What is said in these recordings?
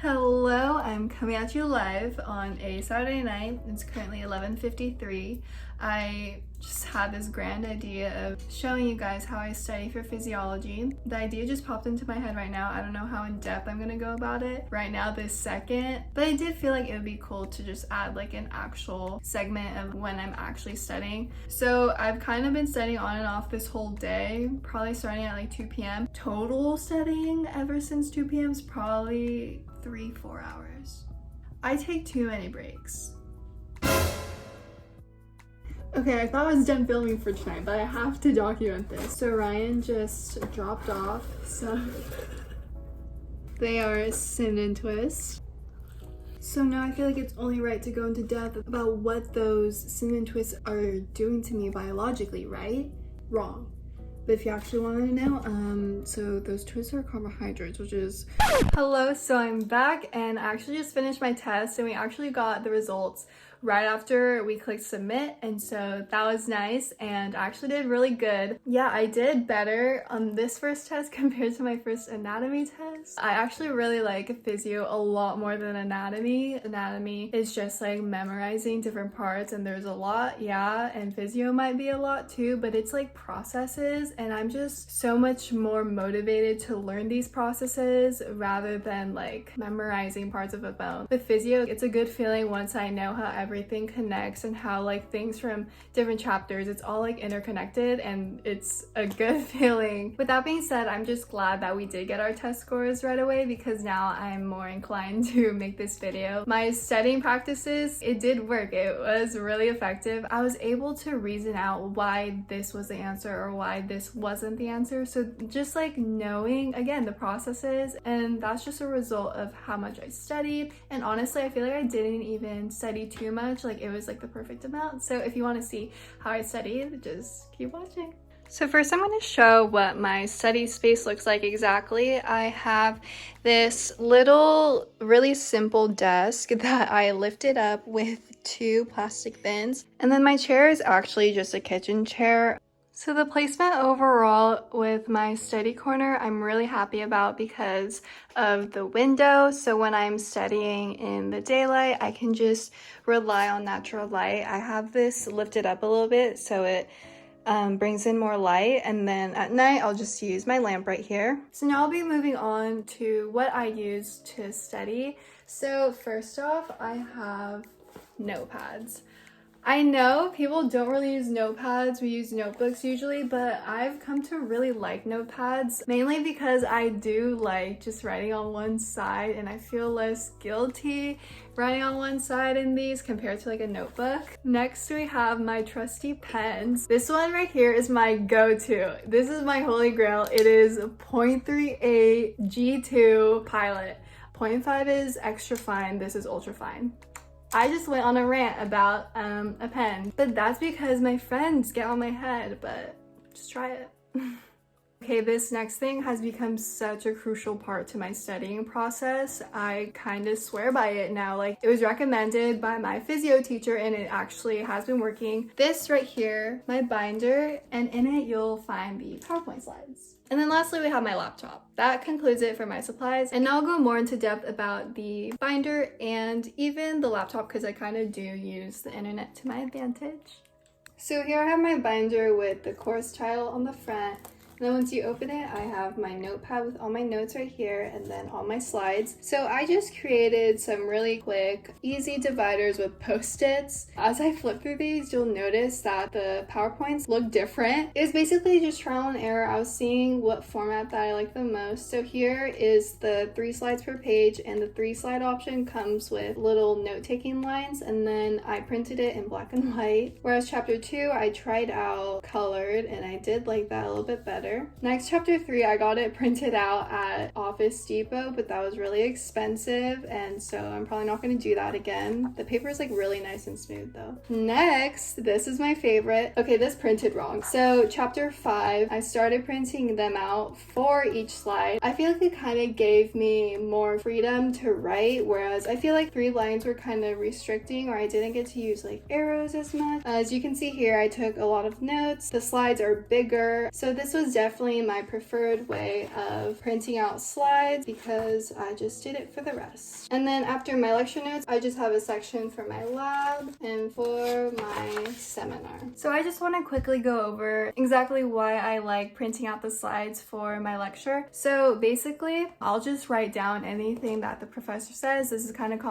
Hello, I'm coming at you live on a Saturday night. It's currently 11:53. I just had this grand idea of showing you guys how I study for physiology. The idea just popped into my head right now. I don't know how in depth I'm gonna go about it right now this second, but I did feel like it would be cool to just add like an actual segment of when I'm actually studying. So I've kind of been studying on and off this whole day, probably starting at like 2 p.m. Total studying ever since 2 p.m. is probably 3-4 hours. I take too many breaks. Okay, I thought I was done filming for tonight, but I have to document this. So Ryan just dropped off some. They are sin and twist. So now I feel like it's only right to go into depth about what those sin and twists are doing to me biologically, right? Wrong. But if you actually want to know, so those twists are carbohydrates, which is... Hello, so I'm back and I actually just finished my test and we actually got the results right after we clicked submit, and so that was nice and I actually did really good. Yeah, I did better on this first test compared to my first anatomy test. I actually really like physio a lot more than anatomy. Anatomy is just like memorizing different parts and there's a lot, yeah, and physio might be a lot too, but it's like processes and I'm just so much more motivated to learn these processes rather than like memorizing parts of a bone. With physio, it's a good feeling once I know how everything connects and how like things from different chapters, it's all like interconnected and it's a good feeling. With that being said, I'm just glad that we did get our test scores right away because now I'm more inclined to make this video. My studying practices, it did work. It was really effective. I was able to reason out why this was the answer or why this wasn't the answer. So just like knowing, again, the processes, and that's just a result of how much I studied. And honestly, I feel like I didn't even study too much. Like it was like the perfect amount. So if you want to see how I studied, just keep watching. So first I'm going to show what my study space looks like exactly. I have this little really simple desk that I lifted up with 2 plastic bins, and then my chair is actually just a kitchen chair. So the placement overall with my study corner, I'm really happy about because of the window. So when I'm studying in the daylight, I can just rely on natural light. I have this lifted up a little bit so it brings in more light, and then at night I'll just use my lamp right here. So now I'll be moving on to what I use to study. So first off, I have notepads. I know people don't really use notepads, we use notebooks usually, but I've come to really like notepads, mainly because I do like just writing on one side and I feel less guilty writing on one side in these compared to like a notebook. Next we have my trusty pens. This one right here is my go-to. This is my holy grail. It is 0.38 G2 Pilot. 0.5 is extra fine, this is ultra fine. I just went on a rant about a pen, but that's because my friends get on my head, but just try it. Okay, this next thing has become such a crucial part to my studying process. I kind of swear by it now. Like, it was recommended by my physio teacher and it actually has been working. This right here, my binder, and in it you'll find the PowerPoint slides. And then lastly, we have my laptop. That concludes it for my supplies. And now I'll go more into depth about the binder and even the laptop because I kind of do use the internet to my advantage. So here I have my binder with the course title on the front. And then once you open it, I have my notepad with all my notes right here and then all my slides. So I just created some really quick, easy dividers with Post-its. As I flip through these, you'll notice that the PowerPoints look different. It was basically just trial and error. I was seeing what format that I like the most. So here is the 3 slides per page, and the 3 slide option comes with little note-taking lines, and then I printed it in black and white. Whereas chapter 2, I tried out colored, and I did like that a little bit better. Next, chapter 3, I got it printed out at Office Depot, but that was really expensive, and so I'm probably not going to do that again. The paper is like really nice and smooth though. Next, this is my favorite. Okay, this printed wrong. So chapter 5, I started printing them out for each slide. I feel like it kind of gave me more freedom to write, whereas I feel like 3 lines were kind of restricting, or I didn't get to use like arrows as much. As you can see here, I took a lot of notes. The slides are bigger, so this was definitely my preferred way of printing out slides because I just did it for the rest. And then after my lecture notes, I just have a section for my lab and for my seminar. So I just want to quickly go over exactly why I like printing out the slides for my lecture. So basically, I'll just write down anything that the professor says. This is kind of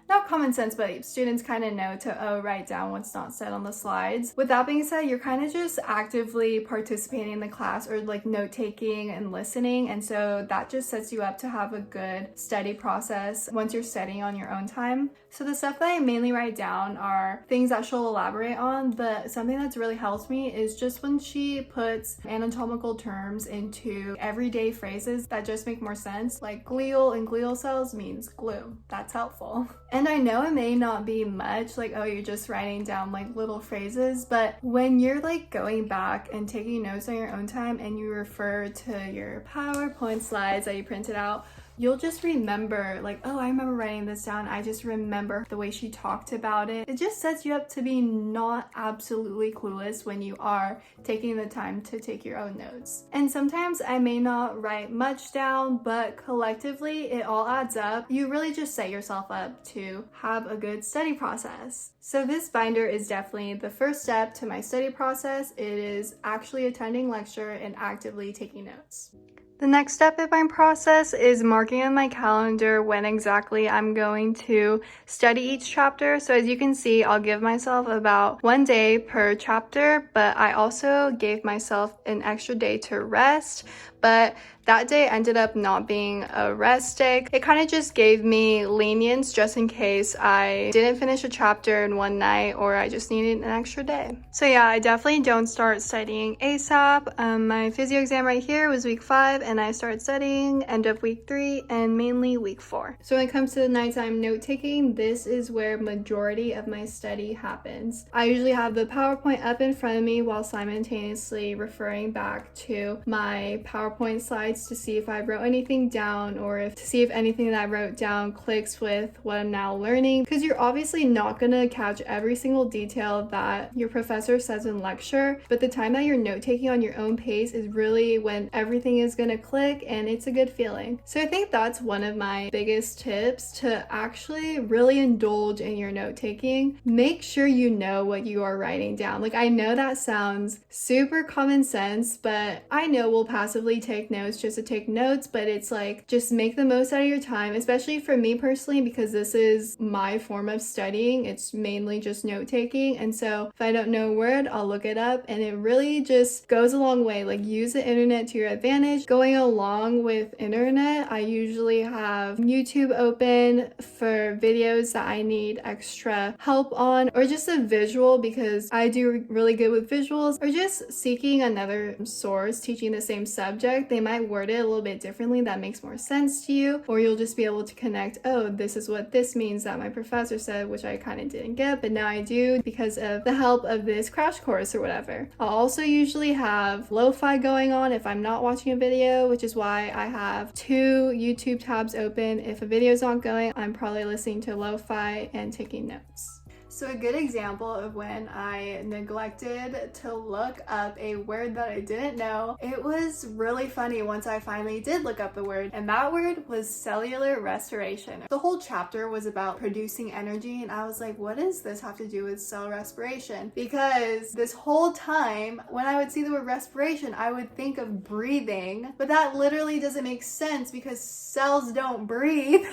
not common sense, but students kind of know to write down what's not said on the slides. With that being said, you're kind of just actively participating in the class or like note taking and listening, and so that just sets you up to have a good study process once you're studying on your own time. So the stuff that I mainly write down are things that she'll elaborate on, but something that's really helped me is just when she puts anatomical terms into everyday phrases that just make more sense, like glial and glial cells means glue. That's helpful. And I know it may not be much, like, oh, you're just writing down like little phrases, but when you're like going back and taking notes on your own time and you refer to your PowerPoint slides that you printed out, you'll just remember like, oh, I remember writing this down. I just remember the way she talked about it. It just sets you up to be not absolutely clueless when you are taking the time to take your own notes. And sometimes I may not write much down, but collectively it all adds up. You really just set yourself up to have a good study process. So this binder is definitely the first step to my study process. It is actually attending lecture and actively taking notes. The next step in my process is marking on my calendar when exactly I'm going to study each chapter. So as you can see, I'll give myself about 1 day per chapter, but I also gave myself an extra day to rest. But that day ended up not being a rest day. It kind of just gave me lenience just in case I didn't finish a chapter in one night or I just needed an extra day. So yeah, I definitely don't start studying ASAP. My physio exam right here was week 5 and I started studying end of week 3 and mainly week 4. So when it comes to the nighttime note taking, this is where majority of my study happens. I usually have the PowerPoint up in front of me while simultaneously referring back to my PowerPoint slides to see if I wrote anything down or to see if anything that I wrote down clicks with what I'm now learning, because you're obviously not going to catch every single detail that your professor says in lecture, but the time that you're note taking on your own pace is really when everything is going to click and it's a good feeling. So I think that's one of my biggest tips, to actually really indulge in your note taking. Make sure you know what you are writing down. Like, I know that sounds super common sense, but I know we'll passively take notes just to take notes, but it's like, just make the most out of your time, especially for me personally, because this is my form of studying. It's mainly just note taking, and so if I don't know a word, I'll look it up, and it really just goes a long way. Like, use the internet to your advantage. Going along with internet, I usually have YouTube open for videos that I need extra help on, or just a visual because I do really good with visuals, or just seeking another source teaching the same subject. They might word it a little bit differently that makes more sense to you, or you'll just be able to connect, oh, this is what this means that my professor said, which I kind of didn't get, but now I do because of the help of this crash course or whatever. I'll also usually have lo-fi going on if I'm not watching a video, which is why I have 2 YouTube tabs open. If a video is not going, I'm probably listening to lo-fi and taking notes. So a good example of when I neglected to look up a word that I didn't know, it was really funny once I finally did look up the word, and that word was cellular respiration. The whole chapter was about producing energy, and I was like, what does this have to do with cell respiration? Because this whole time, when I would see the word respiration, I would think of breathing, but that literally doesn't make sense because cells don't breathe.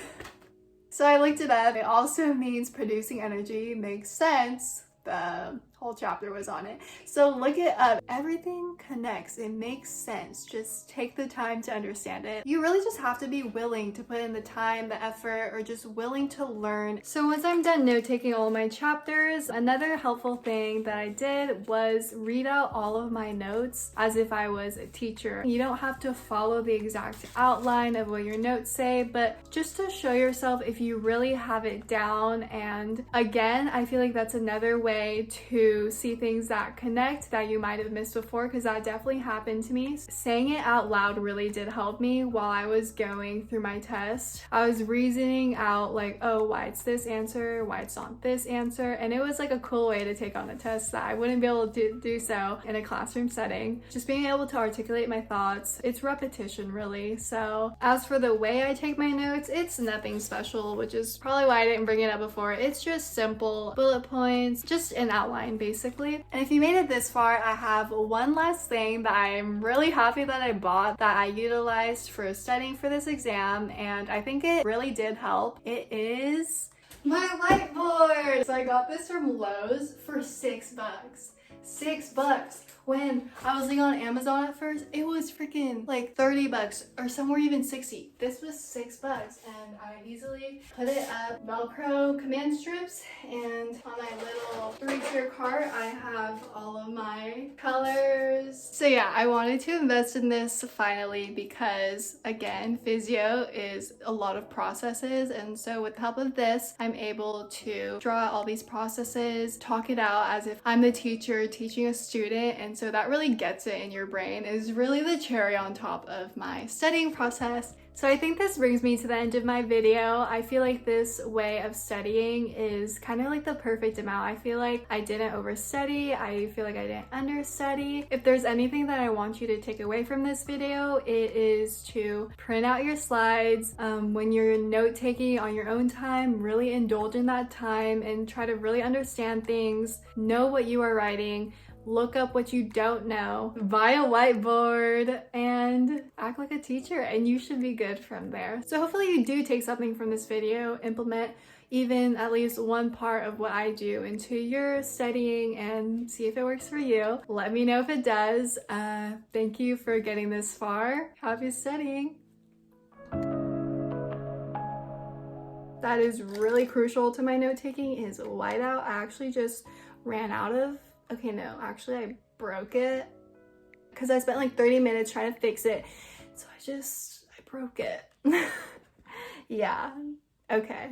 So I looked it up. It also means producing energy. Makes sense. The whole chapter was on it. So look it up. Everything connects. It makes sense. Just take the time to understand it. You really just have to be willing to put in the time, the effort, or just willing to learn. So once I'm done note-taking all my chapters, another helpful thing that I did was read out all of my notes as if I was a teacher. You don't have to follow the exact outline of what your notes say, but just to show yourself if you really have it down. And again, I feel like that's another way way to see things that connect that you might have missed before, because that definitely happened to me. Saying it out loud really did help me while I was going through my test. I was reasoning out like, oh, why it's this answer, why it's not this answer, and it was like a cool way to take on the test that I wouldn't be able to do so in a classroom setting. Just being able to articulate my thoughts, it's repetition really. So as for the way I take my notes, it's nothing special, which is probably why I didn't bring it up before. It's just simple bullet points, just an outline basically. And if you made it this far, I have one last thing that I'm really happy that I bought that I utilized for studying for this exam, and I think it really did help. It is my whiteboard. So I got this from Lowe's for $6. $6. When I was looking on Amazon at first, it was freaking like $30 or somewhere even 60. This was $6 and I easily put it up. Velcro command strips, and on my little 3-tier cart I have all of my colors. So yeah, I wanted to invest in this finally because again, physio is a lot of processes, and so with the help of this I'm able to draw out all these processes, talk it out as if I'm the teacher teaching a student, and so that really gets it in your brain. Is really the cherry on top of my studying process. So I think this brings me to the end of my video. I feel like this way of studying is kind of like the perfect amount. I feel like I didn't overstudy. I feel like I didn't understudy. If there's anything that I want you to take away from this video, it is to print out your slides. When you're note-taking on your own time, really indulge in that time and try to really understand things, know what you are writing, look up what you don't know, buy a whiteboard, and act like a teacher, and you should be good from there. So hopefully you do take something from this video, implement even at least one part of what I do into your studying, and see if it works for you. Let me know if it does. Thank you for getting this far. Happy studying. That is really crucial to my note-taking is whiteout. I actually just ran out of. Okay, no, actually I broke it because I spent like 30 minutes trying to fix it. So I broke it. Yeah, okay.